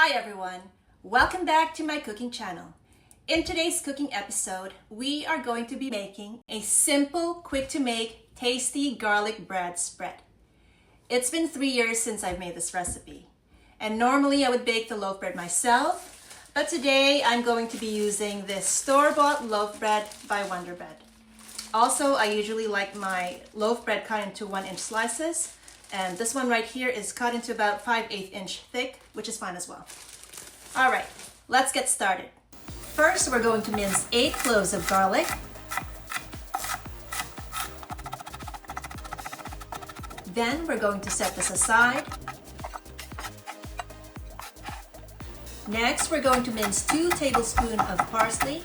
Hi everyone, welcome back to my cooking channel. In today's cooking episode, we are going to be making a simple, quick to make, tasty garlic bread spread. It's been 3 years since I've made this recipe, and normally I would bake the loaf bread myself, but today I'm going to be using this store-bought loaf bread by Wonder Bread. Also, I usually like my loaf bread cut into 1-inch slices, and this one right here is cut into about 5/8 inch thick, which is fine as well. All right, let's get started. First, we're going to mince 8 cloves of garlic. Then we're going to set this aside. Next, we're going to mince 2 tablespoons of parsley.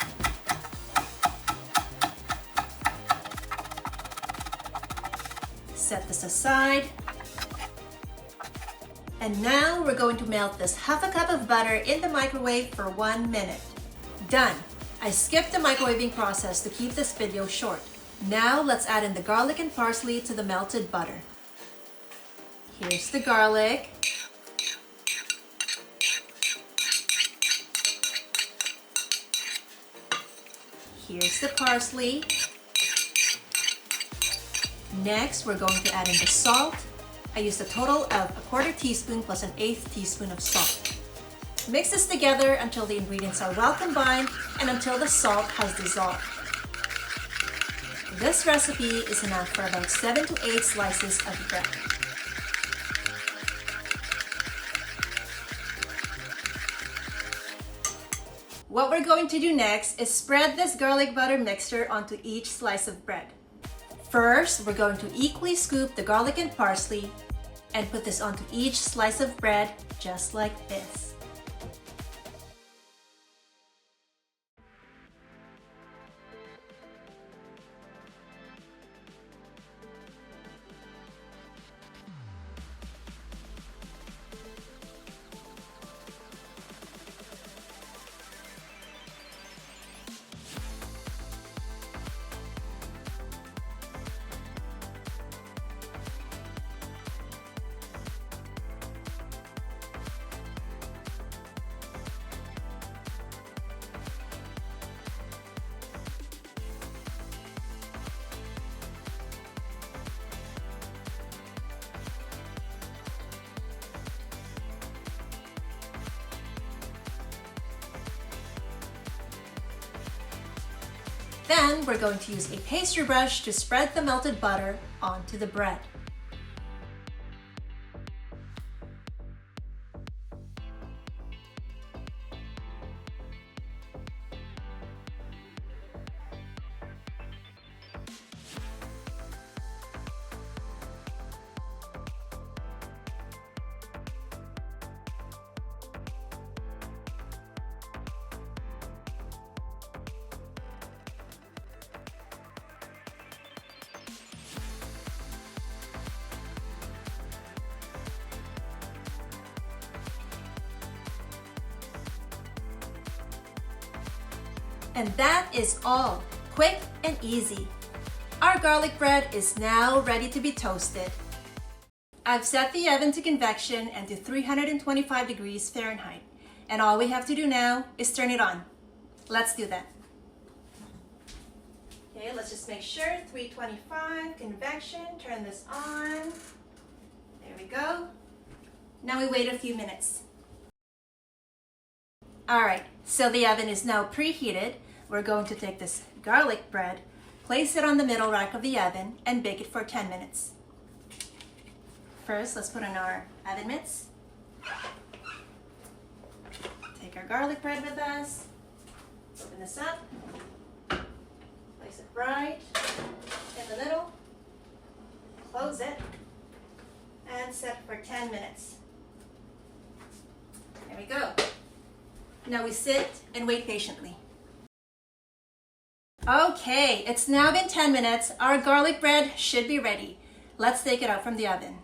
Set this aside. And now we're going to melt this half a cup of butter in the microwave for 1 minute. Done. I skipped the microwaving process to keep this video short. Now let's add in the garlic and parsley to the melted butter. Here's the garlic. Here's the parsley. Next, we're going to add in the salt. I used a total of 1/4 teaspoon plus 1/8 teaspoon of salt. Mix this together until the ingredients are well combined and until the salt has dissolved. This recipe is enough for about 7 to 8 slices of bread. What we're going to do next is spread this garlic butter mixture onto each slice of bread. First, we're going to equally scoop the garlic and parsley and put this onto each slice of bread just like this. Then we're going to use a pastry brush to spread the melted butter onto the bread. And that is all, quick and easy. Our garlic bread is now ready to be toasted. I've set the oven to convection and to 325 degrees Fahrenheit. And all we have to do now is turn it on. Let's do that. Okay, let's just make sure, 325, convection, turn this on. There we go. Now we wait a few minutes. All right, so the oven is now preheated. We're going to take this garlic bread, place it on the middle rack of the oven, and bake it for 10 minutes. First, let's put on our oven mitts. Take our garlic bread with us. Open this up. Place it right in the middle. Close it. And set for 10 minutes. There we go. Now we sit and wait patiently. Okay, it's now been 10 minutes. Our garlic bread should be ready. Let's take it out from the oven.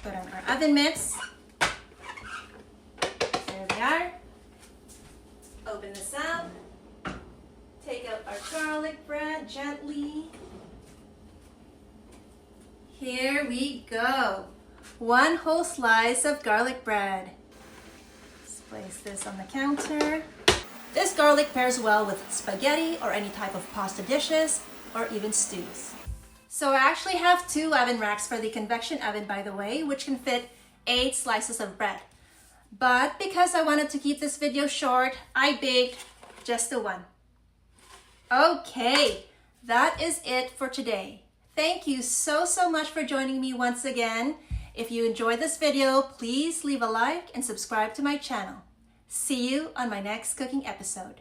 Put on our oven mitts. There we are. Open this up. Take out our garlic bread gently. Here we go. 1 whole slice of garlic bread. Place this on the counter. This garlic pairs well with spaghetti or any type of pasta dishes or even stews. So I actually have 2 oven racks for the convection oven, by the way, which can fit 8 slices of bread. But because I wanted to keep this video short, I baked just the one. Okay, that is it for today. Thank you so much for joining me once again. If you enjoyed this video, please leave a like and subscribe to my channel. See you on my next cooking episode.